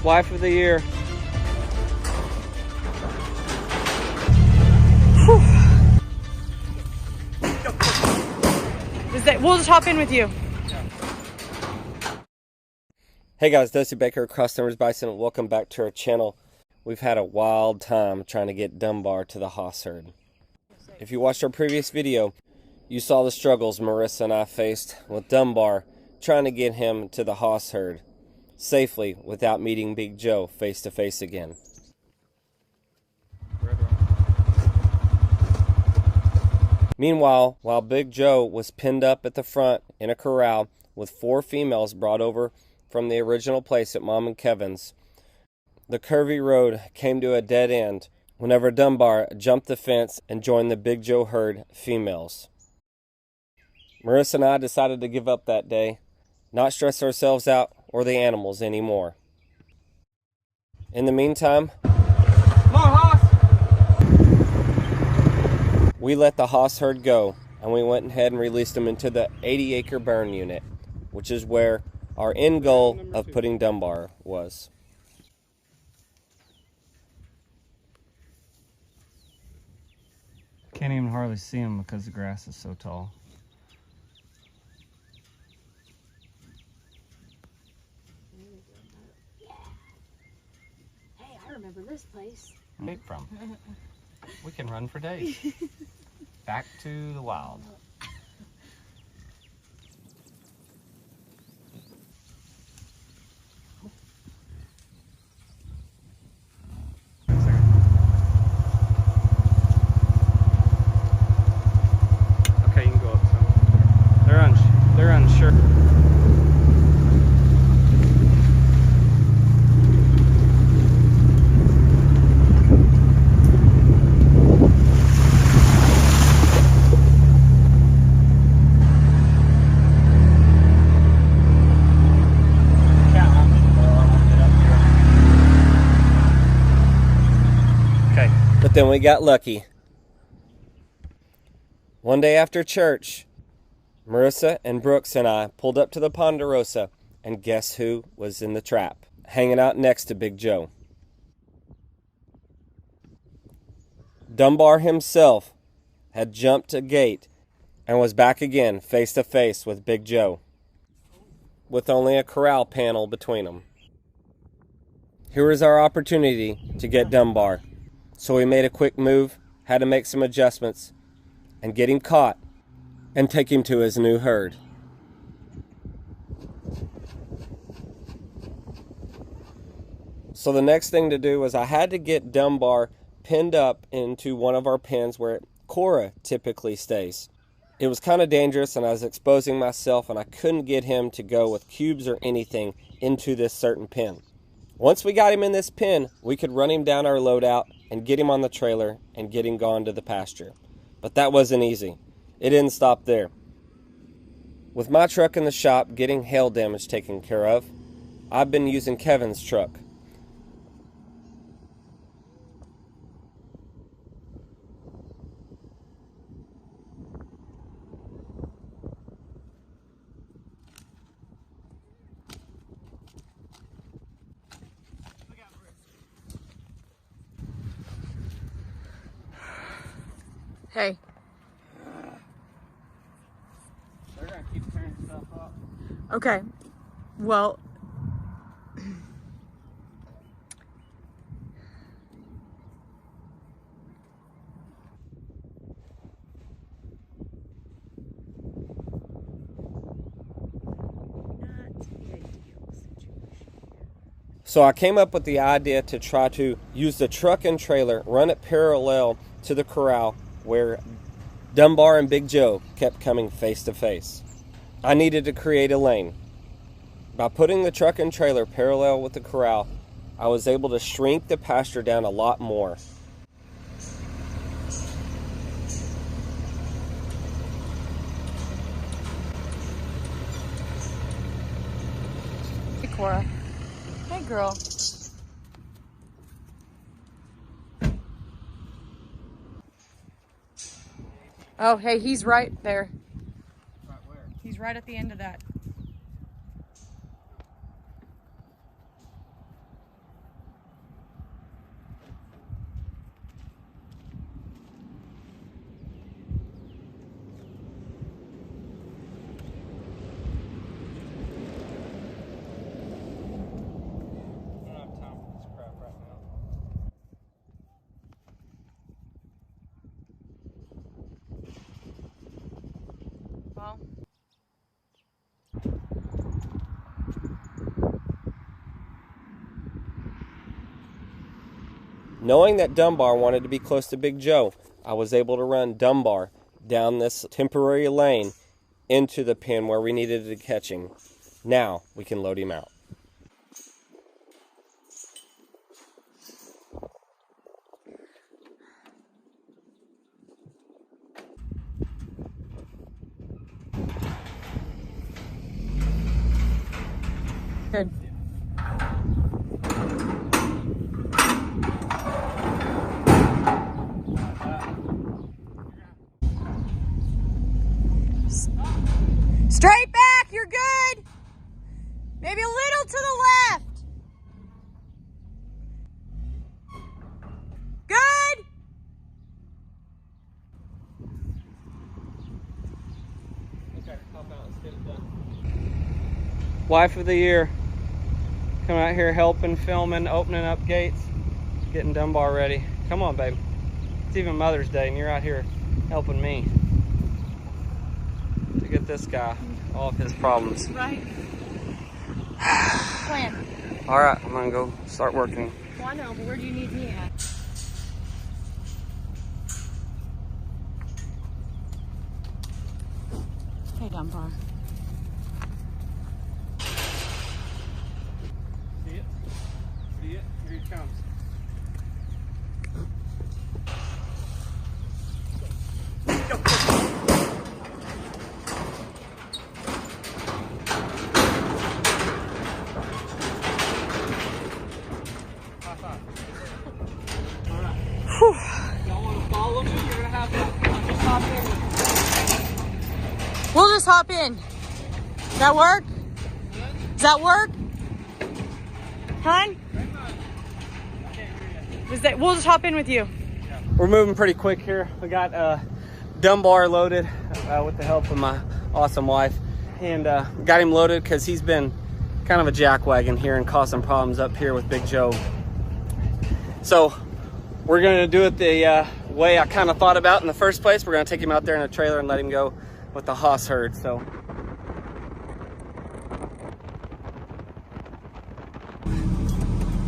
Wife of the year. We'll just hop in with you. Hey guys, Dusty Baker, Cross Numbers Bison. Welcome back to our channel. We've had a wild time trying to get Dunbar to the hoss herd. If you watched our previous video, you saw the struggles Marissa and I faced with Dunbar trying to get him to the hoss herd safely without meeting Big Joe face to face again. Meanwhile, while Big Joe was pinned up at the front in a corral with 4 females brought over from the original place at Mom and Kevin's, the curvy road came to a dead end whenever Dunbar jumped the fence and joined the Big Joe herd females. Marissa and I decided to give up that day, not stress ourselves out or the animals anymore. In the meantime, we let the hoss herd go, and we went ahead and released them into the 80-acre burn unit, which is where our end goal of putting Dunbar was. Can't even hardly see them because the grass is so tall. Hey, I remember this place. Big from. We can run for days. Back to the wild. Okay, you can go up some. They're unsure. But then we got lucky. One day after church, Marissa and Brooks and I pulled up to the Ponderosa, and guess who was in the trap, hanging out next to Big Joe? Dunbar himself had jumped a gate and was back again face to face with Big Joe, with only a corral panel between them. Here was our opportunity to get Dunbar. So we made a quick move, had to make some adjustments, and get him caught and take him to his new herd. So the next thing to do was I had to get Dunbar pinned up into one of our pens where Cora typically stays. It was kind of dangerous and I was exposing myself, and I couldn't get him to go with cubes or anything into this certain pen. Once we got him in this pen, we could run him down our loadout and get him on the trailer and get him gone to the pasture. But that wasn't easy. It didn't stop there. With my truck in the shop getting hail damage taken care of, I've been using Kevin's truck. Hey. They're gonna keep tearing stuff up. Okay. Well. So I came up with the idea to try to use the truck and trailer, run it parallel to the corral where Dunbar and Big Joe kept coming face to face. I needed to create a lane. By putting the truck and trailer parallel with the corral, I was able to shrink the pasture down a lot more. Hey, Cora. Hey, girl. Oh, hey, he's right there. Right where? He's right at the end of that. Knowing that Dunbar wanted to be close to Big Joe, I was able to run Dunbar down this temporary lane into the pen where we needed to catch him. Now we can load him out. Good. Straight back, you're good. Maybe a little to the left. Good. Okay, hop out. Let's get it done. Wife of the year. Coming out here helping, filming, opening up gates, getting Dunbar ready. Come on, babe. It's even Mother's Day and you're out here helping me to get this guy all of his problems. Right. Plan. All right, I'm gonna go start working. Well, I know, but where do you need me at? Hey, Dunbar. See it? See it? Here he comes. We'll just hop in. Does that work? Does that work? Hun? We'll just hop in with you. We're moving pretty quick here. We got Dunbar loaded with the help of my awesome wife, and got him loaded because he's been kind of a jackwagon here and causing problems up here with Big Joe. So we're gonna do it the way I kind of thought about in the first place. We're gonna take him out there in a trailer and let him go with the hoss herd. So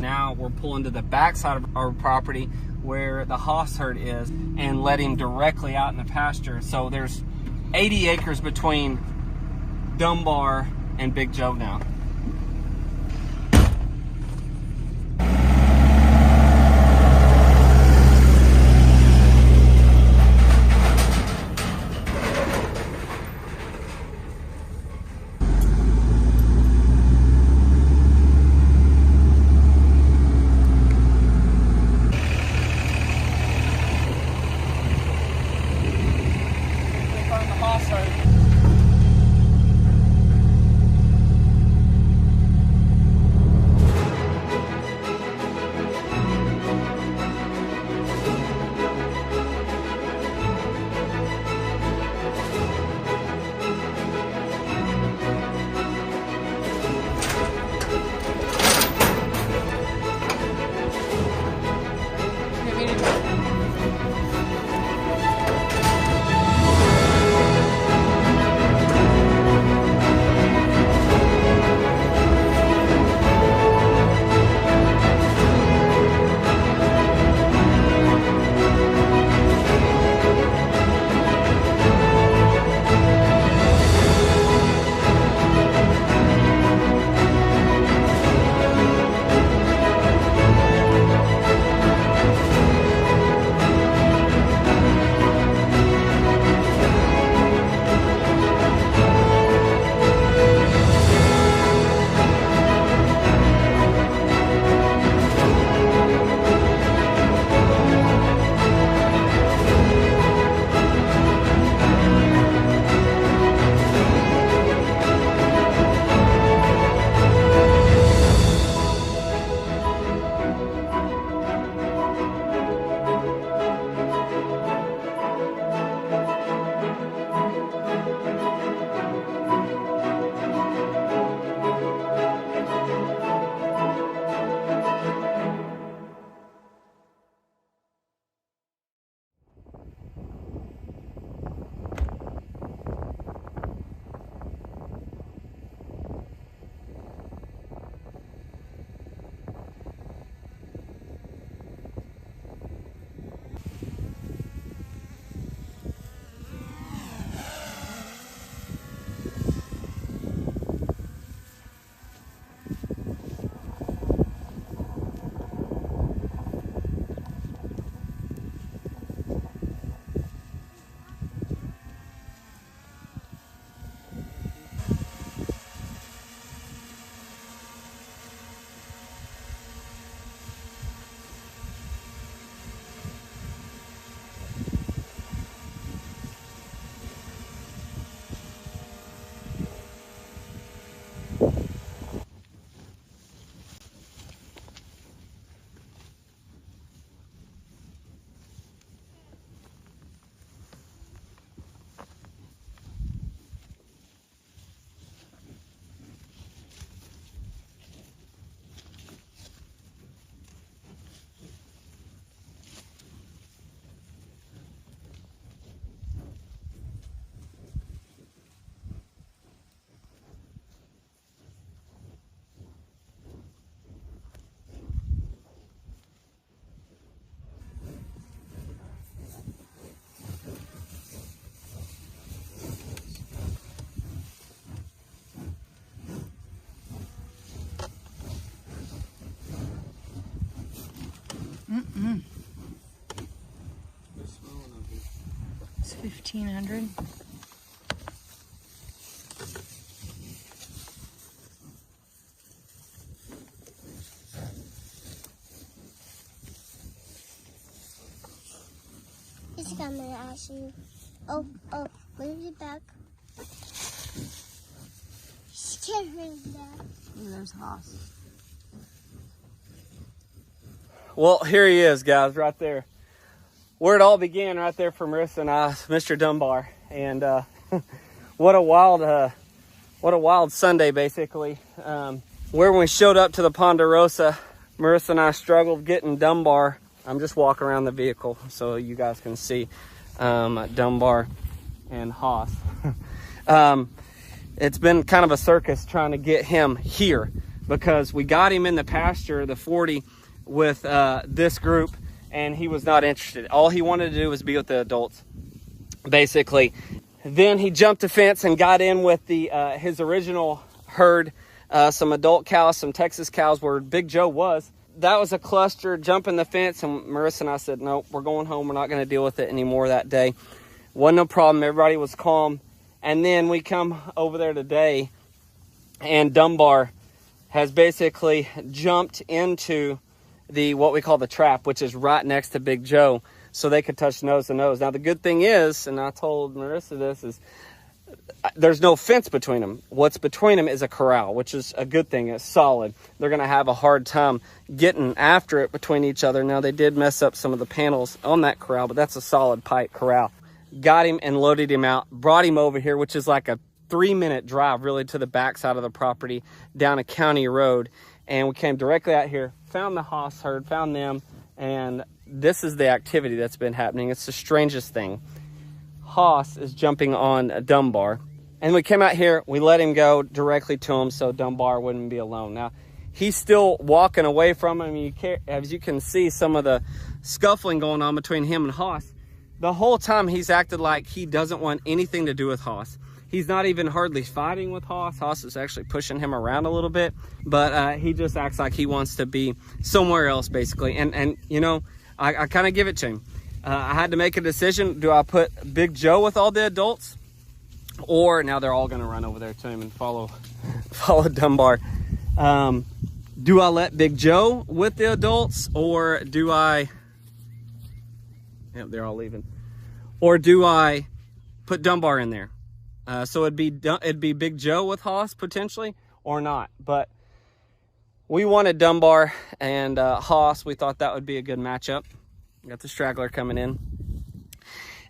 now we're pulling to the back side of our property where the hoss herd is and let him directly out in the pasture. So there's 80 acres between Dunbar and Big Joe now. It's 1,500. He's coming at you. Oh, move it back. She can't move that. There's Haas. Well, here he is, guys, right there. Where it all began, right there for Marissa and I, Mr. Dunbar. And what a wild Sunday, basically. Where when we showed up to the Ponderosa, Marissa and I struggled getting Dunbar. I'm just walking around the vehicle so you guys can see Dunbar and Haas. It's been kind of a circus trying to get him here because we got him in the pasture, the 40, with this group, and he was not interested. All he wanted to do was be with the adults, basically. Then he jumped the fence and got in with the his original herd, some adult cows, some Texas cows where Big Joe was. That was a cluster, jumping the fence, and Marissa and I said, no, we're going home. We're not going to deal with it anymore that day. Wasn't no problem. Everybody was calm. And then we come over there today, and Dunbar has basically jumped into the what we call the trap, which is right next to Big Joe, so they could touch nose to nose. Now, the good thing is, and I told Marissa this, is there's no fence between them. What's between them is a corral, which is a good thing. It's solid. They're going to have a hard time getting after it between each other. Now, they did mess up some of the panels on that corral, but that's a solid pipe corral. Got him and loaded him out, brought him over here, which is like a 3-minute drive really to the back side of the property down a county road. And we came directly out here, found the Haas herd, found them, and this is the activity that's been happening. It's the strangest thing. Haas is jumping on Dunbar, and we came out here, we let him go directly to him so Dunbar wouldn't be alone. Now, he's still walking away from him. As you can see, some of the scuffling going on between him and Haas. The whole time he's acted like he doesn't want anything to do with Haas. He's not even hardly fighting with Haas. Haas is actually pushing him around a little bit, but he just acts like he wants to be somewhere else, basically. And you know, I kind of give it to him. I had to make a decision. Do I put Big Joe with all the adults? Or now they're all going to run over there to him and follow Dunbar. Do I let Big Joe with the adults? Or do I... Yep, they're all leaving. Or do I put Dunbar in there? So it'd be Big Joe with Haas potentially, or not. But we wanted Dunbar and Haas. We thought that would be a good matchup. Got the straggler coming in.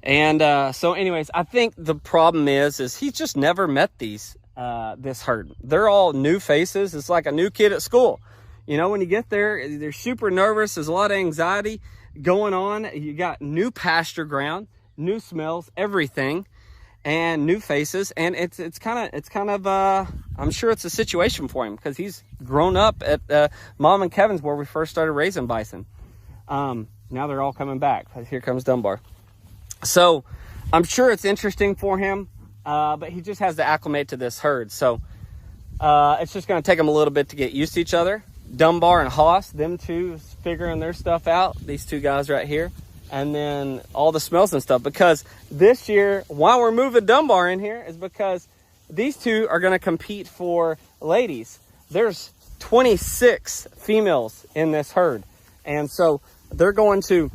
And so anyways, I think the problem is he's just never met this herd. They're all new faces. It's like a new kid at school. You know, when you get there, they're super nervous. There's a lot of anxiety going on. You got new pasture ground, new smells, everything, and new faces. And it's kind of I'm sure it's a situation for him because he's grown up at Mom and Kevin's where we first started raising bison. Now they're all coming back. Here comes Dunbar. So I'm sure it's interesting for him, but he just has to acclimate to this herd. So it's just going to take him a little bit to get used to each other. Dunbar and Haas, them two figuring their stuff out. These two guys right here. And then all the smells and stuff. Because this year, why we're moving Dunbar in here is because these two are going to compete for ladies. There's 26 females in this herd. And so they're going to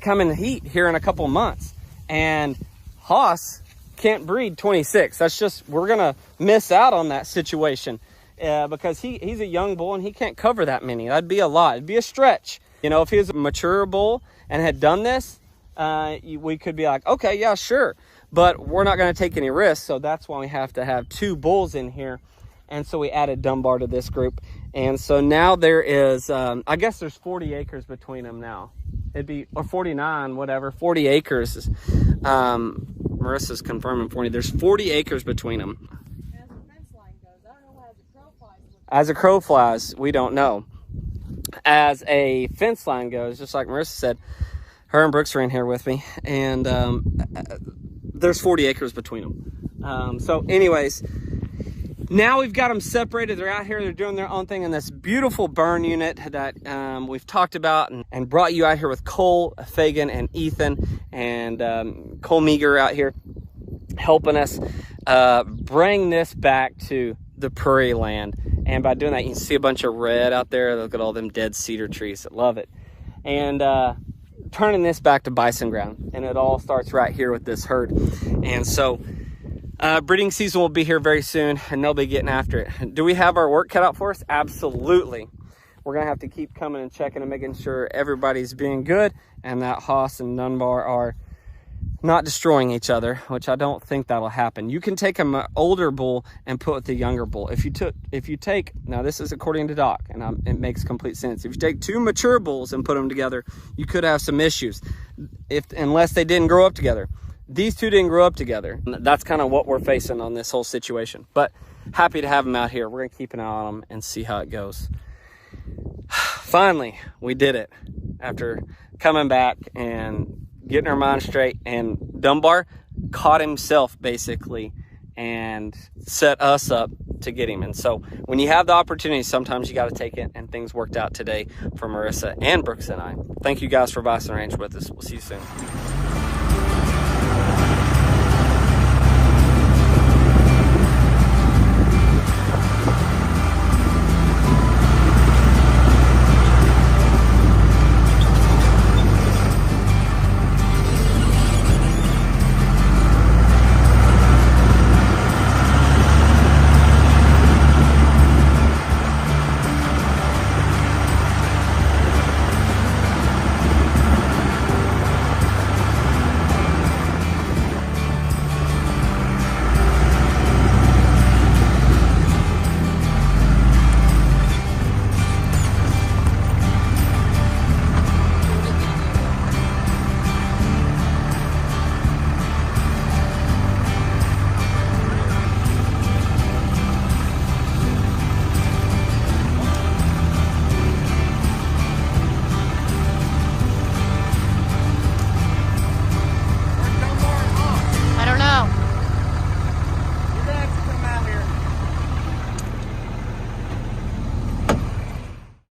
come in heat here in a couple of months. And Haas can't breed 26. That's just, we're going to miss out on that situation. Because he's a young bull and he can't cover that many. That'd be a lot. It'd be a stretch. You know, if he was a mature bull and had done this, we could be like, okay, yeah, sure. But we're not going to take any risks. So that's why we have to have two bulls in here. And so we added Dunbar to this group. And so now there is, I guess there's 40 acres between them now. It'd be, or 49, whatever, 40 acres. Marissa's confirming for me. There's 40 acres between them. As a crow flies, we don't know. As a fence line goes, just like Marissa said, her and Brooks are in here with me, and there's 40 acres between them. So anyways, Now we've got them separated. They're out here, they're doing their own thing in this beautiful burn unit that we've talked about and brought you out here with Cole, Fagan, and Ethan, and Cole Meager out here helping us bring this back to the prairie land. And by doing that, you can see a bunch of red out there. Look at all them dead cedar trees. I love it. And turning this back to bison ground. And it all starts right here with this herd. And so breeding season will be here very soon, and they'll be getting after it. Do we have our work cut out for us? Absolutely. We're gonna have to keep coming and checking and making sure everybody's being good, and that Haas and Dunbar are not destroying each other, which I don't think that'll happen. You can take an older bull and put with the younger bull. If you take, now this is according to Doc, and it makes complete sense. If you take two mature bulls and put them together, you could have some issues, unless they didn't grow up together. These two didn't grow up together. That's kind of what we're facing on this whole situation. But happy to have them out here. We're gonna keep an eye on them and see how it goes. Finally, we did it after coming back and getting our mind straight, and Dunbar caught himself basically and set us up to get him. And so when you have the opportunity, sometimes you got to take it, and things worked out today for Marissa and Brooks and I. Thank you guys for Bison Ranch with us. We'll see you soon.